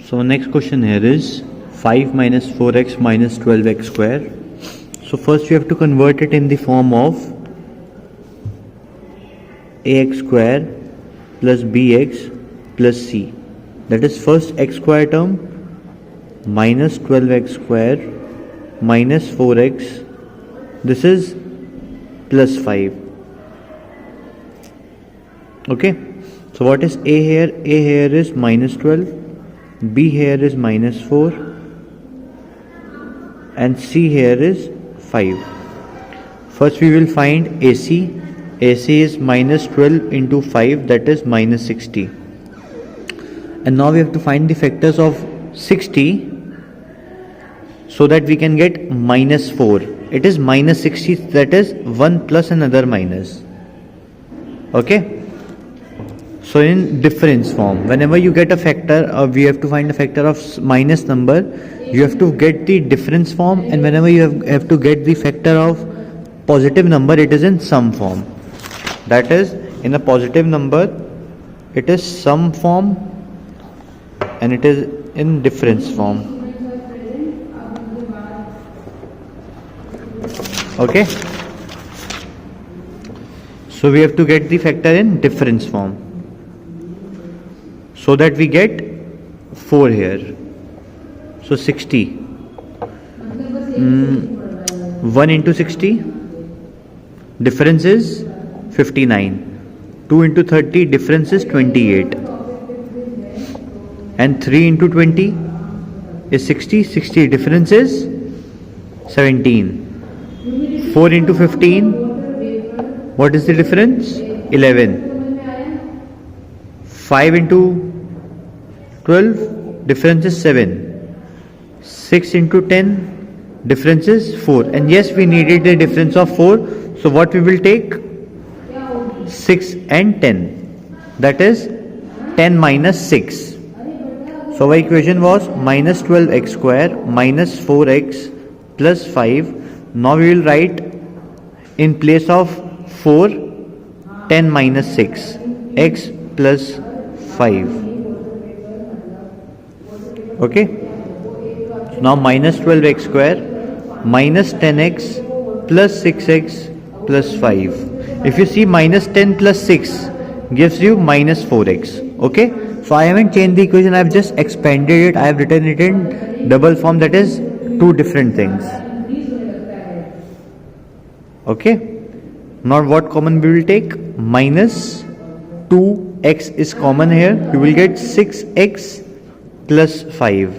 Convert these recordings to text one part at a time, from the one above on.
So next question here is 5 minus 4x minus 12x square. So first we have to convert it in the form of ax square plus bx plus c. That is first x square term minus 12x square minus 4x. This is plus 5. Okay. So what is a here? A here is minus 12. B here is minus 4 and C here is 5. First we will find AC. AC is minus 12 into 5, that is minus 60. And now we have to find the factors of 60 so that we can get minus 4. It is minus 60, that is 1 plus another minus. Okay. So in difference form, whenever you get a factor, we have to find a factor of minus number, you have to get the difference form, and whenever you have to get the factor of positive number, it is in sum form. That is, in a positive number, it is sum form and it is in difference form. Okay. So we have to get the factor in difference form, so that we get 4 here. So 60. 1 into 60, difference is 59. 2 into 30, difference is 28. And 3 into 20 is 60. 60, difference is 17. 4 into 15, what is the difference? 11. 5 into 12, difference is 7. 6 into 10, difference is 4. And yes, we needed a difference of 4. So what we will take? 6 and 10. That is 10 minus 6. So our equation was minus 12x square minus 4x plus 5. Now we will write in place of 4, 10 minus 6, x plus 5. Okay. So now minus 12x square minus 10x plus 6x plus 5. If you see, minus 10 plus 6 gives you minus 4x. Okay. So I haven't changed the equation, I have just expanded it. I have written it in double form, that is two different things. Okay. Now what common we will take? Minus 2x is common here. You will get 6x plus 5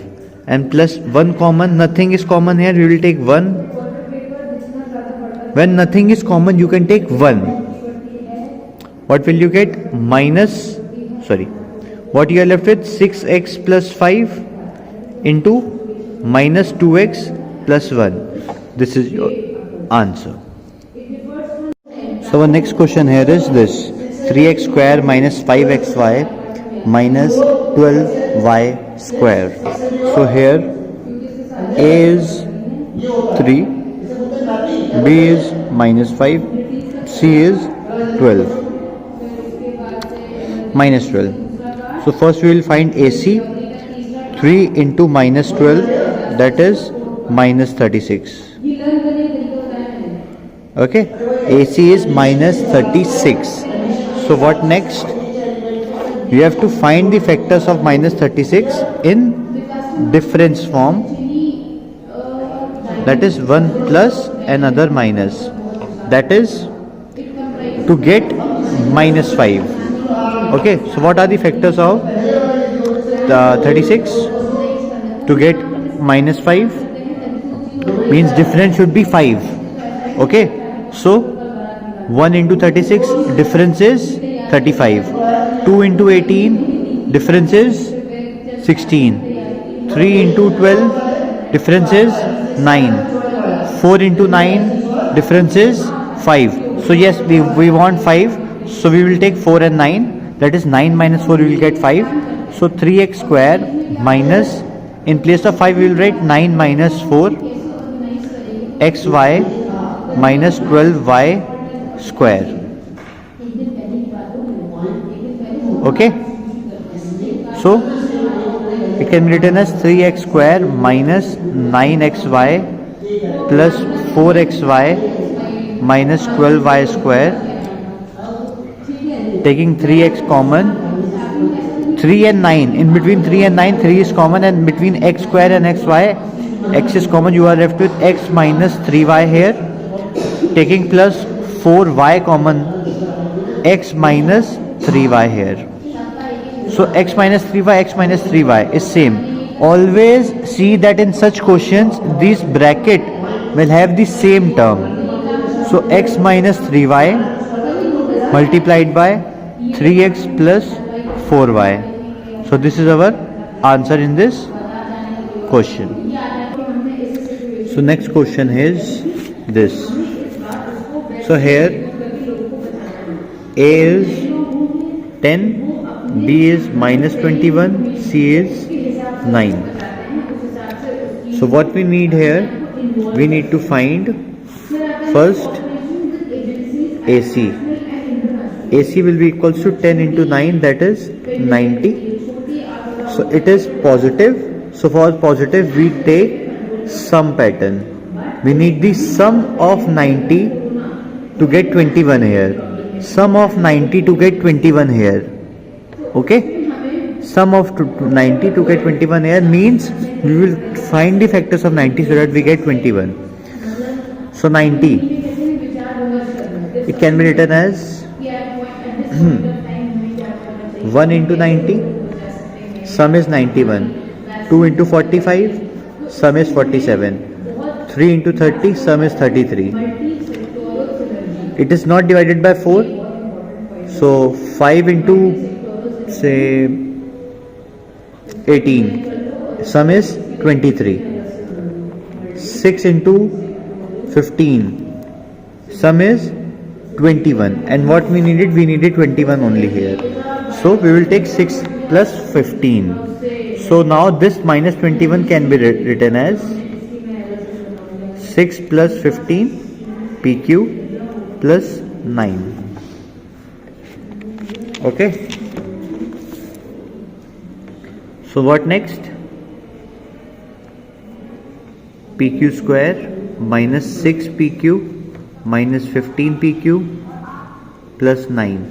and plus 1 common. Nothing is common here. You will take 1. When nothing is common, you can take 1. What will you get? What you are left with? 6x plus 5 into minus 2x plus 1. This is your answer. So our next question here is this: 3x square minus 5xy minus 12y square. So here a is 3, b is minus 5, c is 12, minus 12. So first we will find AC. 3 into minus 12, that is minus 36. Okay, AC is minus 36. So what next? You have to find the factors of minus 36 in difference form, that is 1 plus another minus, that is to get minus 5. Okay, so what are the factors of 36? To get minus 5 means difference should be 5. Okay, so 1 into 36, difference is 35. 2 into 18, difference is 16. 3 into 12, difference is 9. 4 into 9, difference is 5. So yes, we want 5. So we will take 4 and 9. That is 9 minus 4, we will get 5. So 3x square minus, in place of 5 we will write 9 minus 4 xy minus 12y square. Okay. So It can be written as 3x square minus 9xy plus 4xy minus 12y square. Taking 3x common, 3 and 9, in between 3 and 9, 3 is common, and between x square and xy, x is common. You are left with x minus 3y here. Taking plus 4y common, x minus 3y here. So x minus 3y is same. Always see that in such questions, this bracket will have the same term. So x minus 3y multiplied by 3x plus 4y. So this is our answer in this question. So next question is this. So here A is 10, B is minus 21, C is 9. So what we need here, we need to find first AC. AC will be equals to 10 into 9, that is 90. So it is positive. So for positive we take sum pattern. We need the sum of 90 to get 21 here. Sum of 90 to get 21 here. Okay? Sum of 90 to get 21 here means we will find the factors of 90 so that we get 21. So 90, it can be written as 1 into 90, sum is 91. 2 into 45, sum is 47. 3 into 30, sum is 33. It is not divided by 4. So 5 into say 18, sum is 23. 6 into 15, sum is 21. And what we needed 21 only here. So we will take 6 plus 15. So now this minus 21 can be written as 6 plus 15 PQ plus 9. Okay. So what next? PQ square minus 6 PQ minus 15 PQ plus 9.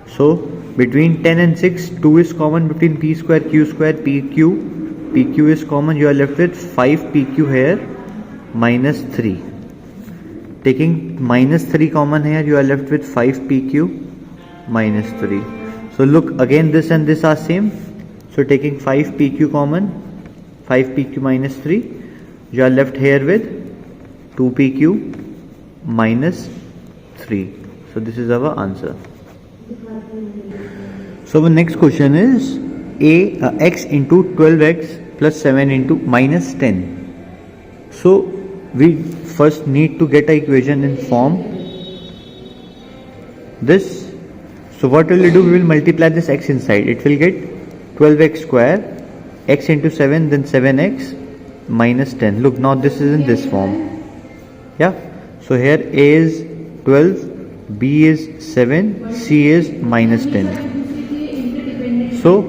So between 10 and 6, 2 is common between P square, Q square, PQ. PQ is common, you are left with 5 PQ here minus 3. Taking minus 3 common here, you are left with 5 PQ minus 3. So look, again this and this are same. So taking 5 PQ common, 5 PQ minus 3, you are left here with 2 PQ minus 3. So this is our answer. So the next question is x into 12x plus 7 into minus 10. So we first need to get an equation in form this. So what will we do? We will multiply this x inside. It will get 12x square, x into 7, then 7x minus 10. Look, now this is in this form. Yeah. So here A is 12, B is 7, C is minus 10. So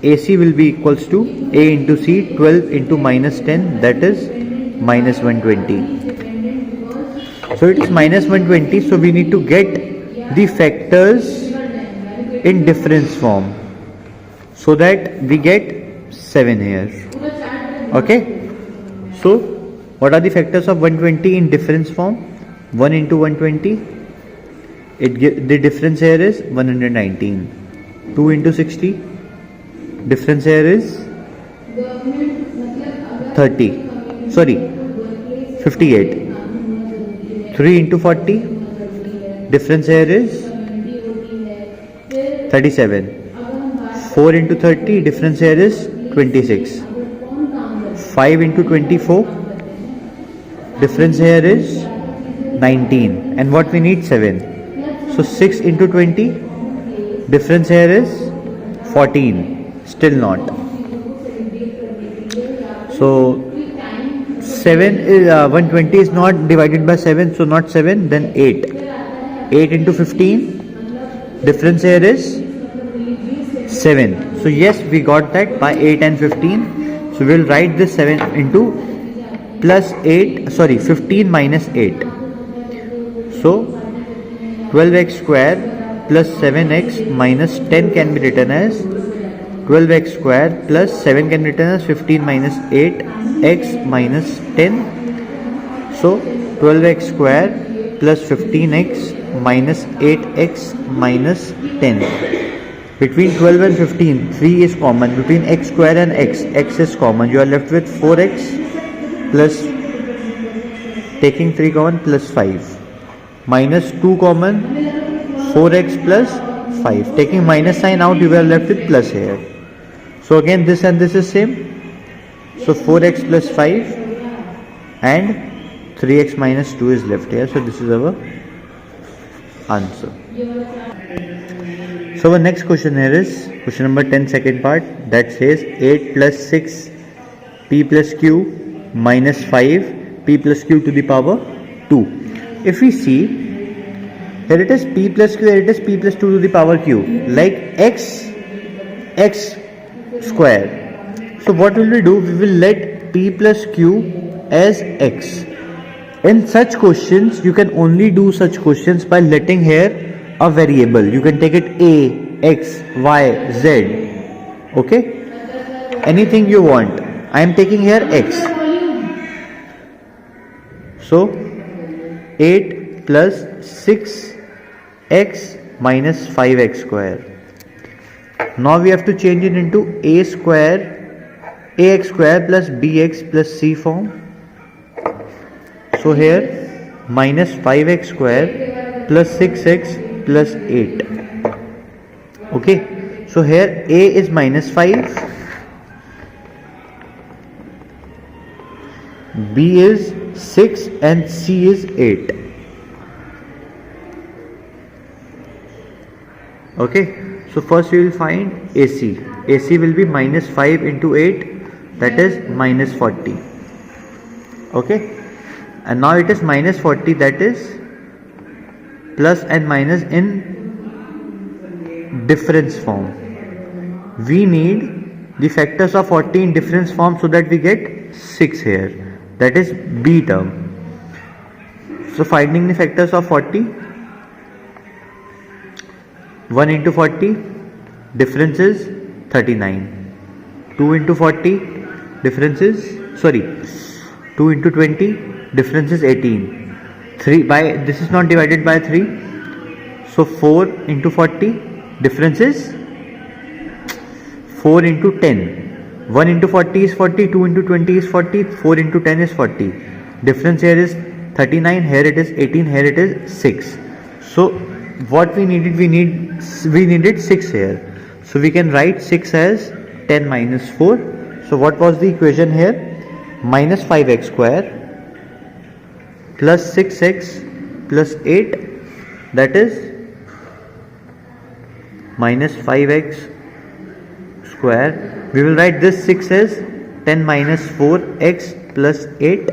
AC will be equals to A into C, 12 into minus 10, that is minus 120. So it is minus 120. So we need to get the factors in difference form so that we get 7 here. Okay. So what are the factors of 120 in difference form? 1 into 120, the difference here is 119. 2 into 60, difference here is 58. 3 into 40, difference here is 37. 4 into 30, difference here is 26. 5 into 24, difference here is 19. And what we need? 7. So 6 into 20, difference here is 14. Still not. So 7 is 120 is not divided by 7, so not 7, then 8. 8 into 15, difference here is 7. So yes, we got that by 8 and 15. So we'll write this 7 into plus 8, sorry, 15 minus 8. So 12x square plus 7x minus 10 can be written as 12x square plus 7 can be written as 15 minus 8 x minus 10. So 12x square plus 15x minus 8x minus 10. Between 12 and 15, 3 is common. Between x square and x is common. You are left with 4x plus, taking 3 common, plus 5. Minus 2 common, 4x plus 5. Taking minus sign out, you are left with plus here. So again this and this is same. So 4x plus 5 and 3x minus 2 is left here. So this is our answer. So our next question here is question number 10, second part, that says 8 plus 6 p plus q minus 5 p plus q to the power 2. If we see, here it is p plus q, here it is p plus 2 to the power q, like x square. So what will we do? We will let p plus q as x. In such questions, you can only do such questions by letting here a variable. You can take it a, x, y, z. Okay? Anything you want. I am taking here x. So 8 plus 6x minus 5x square. Now we have to change it into ax square plus bx plus c form. So here minus 5x square plus 6x plus 8. Okay, so here a is minus 5, b is 6 and c is 8. Okay, so first we will find AC. AC will be minus 5 into 8, that is minus 40. Okay, and now it is minus 40, that is plus and minus in difference form. We need the factors of 40 in difference form so that we get 6 here, that is B term. So finding the factors of 40, 1 into 40, difference is 39. 2 into 40, difference is, 2 into 20, difference is 18. 3 by, this is not divided by 3, so 4 into 40, difference is 4 into 10. 1 into 40 is 40, 2 into 20 is 40, 4 into 10 is 40. Difference here is 39, here it is 18, here it is 6. So what we needed, we needed 6 here. So we can write 6 as 10 minus 4. So what was the equation here? Minus 5x square plus 6x plus 8, that is minus 5x square. We will write this 6 as 10 minus 4x plus 8.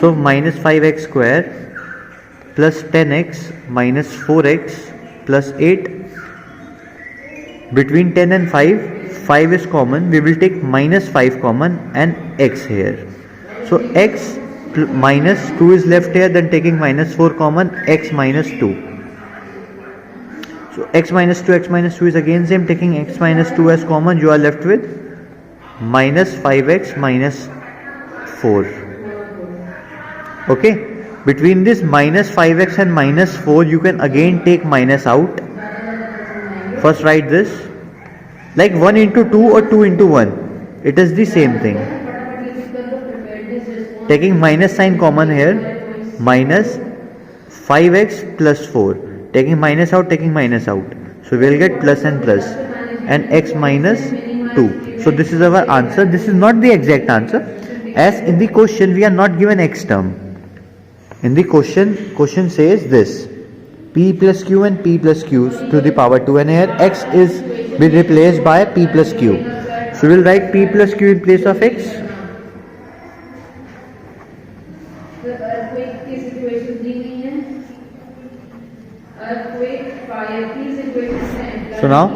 So minus 5x square plus 10x minus 4x plus 8. Between 10 and 5 is common. We will take minus 5 common and x here. So x minus 2 is left here, then taking minus 4 common, x minus 2. So x minus 2 is again same, taking x minus 2 as common, you are left with minus 5x minus 4. Okay, between this minus 5x and minus 4 you can again take minus out. First write this like 1 into 2 or 2 into 1, it is the same thing. Taking minus sign common here, minus 5x plus 4. Taking minus out, so we will get plus and plus, and x minus 2. So this is our answer. This is not the exact answer, as in the question we are not given x term. In the question says this, p plus q and p plus q to the power 2, and here x is be replaced by p plus q. So we will write p plus q in place of x. earthquake की situation दी गई है, earthquake, fire की situation है. So now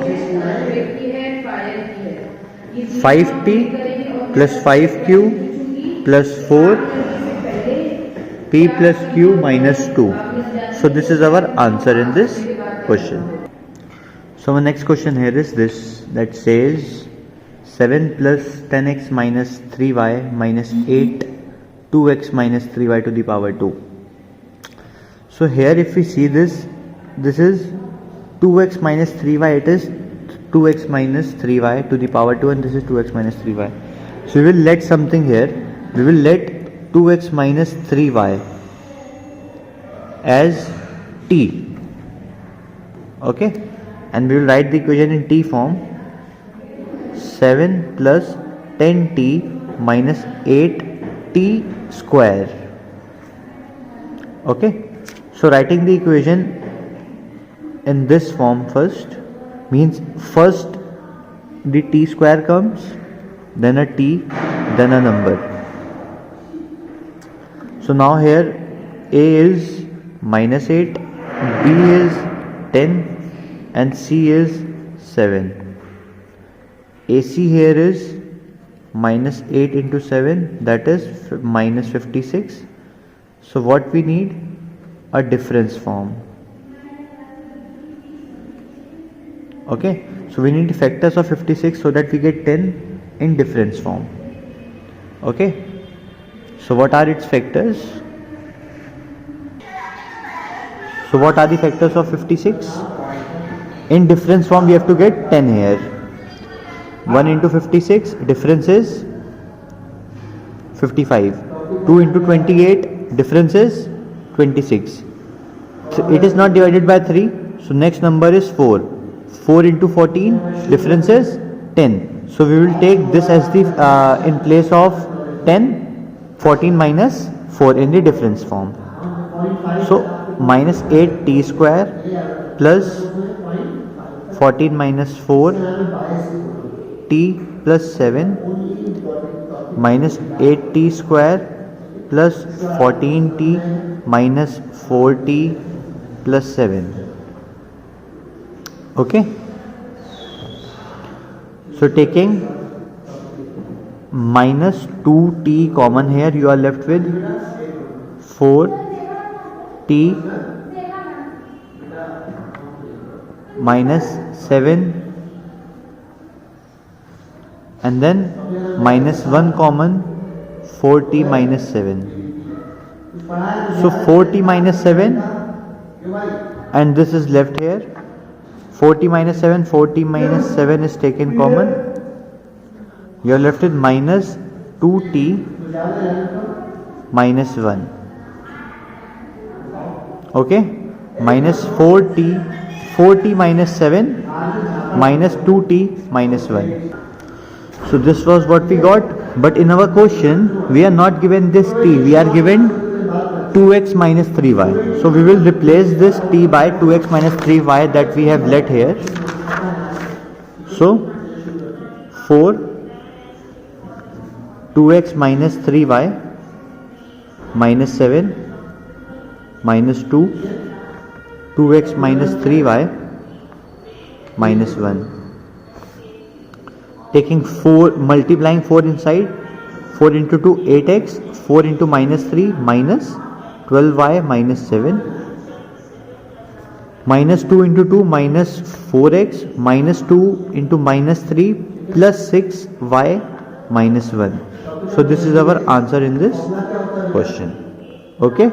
5t plus 5q plus 4p plus q minus 2. So this is our answer in this question. So our next question here is this, that says 7 plus 10x minus 3y minus 8 2x minus 3y to the power 2. So here if we see this is 2x minus 3y, it is 2x minus 3y to the power 2, and this is 2x minus 3y. So we will let something here, we will let 2x minus 3y as t, okay, and we will write the equation in t form. 7 plus 10t minus 8t square, okay. So writing the equation in this form first means first the t square comes, then a t, then a number. So now here a is minus 8, b is 10 and c is 7. AC here is minus 8 into 7, that is minus 56. So what we need? A difference form. Okay, so we need factors of 56 so that we get 10 in difference form. Okay, so what are its factors? So what are the factors of 56? In difference form we have to get 10 here. 1 into 56, difference is 55. 2 into 28, difference is 26. So it is not divided by 3, so next number is 4. 4 into 14, difference is 10. So we will take this as the in place of 10, 14 minus 4 in the difference form. So minus 8t square plus 14 minus 4 t plus 7 minus 8t square plus 14t minus 4t plus 7. Okay, so taking minus 2t common here, you are left with 4t minus 7, and then minus 1 common, 4t minus 7. So 4t minus 7 and this is left here. 4t minus 7, 4t minus 7 is taken common. You are left with minus 2t minus 1. Okay, minus 4t minus 7 minus 2t minus 1. So this was what we got, but in our question we are not given this t, we are given 2x minus 3y. So we will replace this t by 2x minus 3y that we have let here. So 4 2x minus 3y minus 7 minus 2 2x minus 3y minus 1. Taking 4, multiplying 4 inside, 4 into 2 8x, 4 into minus 3 minus 12y minus 7, minus 2 into 2 minus 4x, minus 2 into minus 3 plus 6y minus 1. So this is our answer in this question. Okay.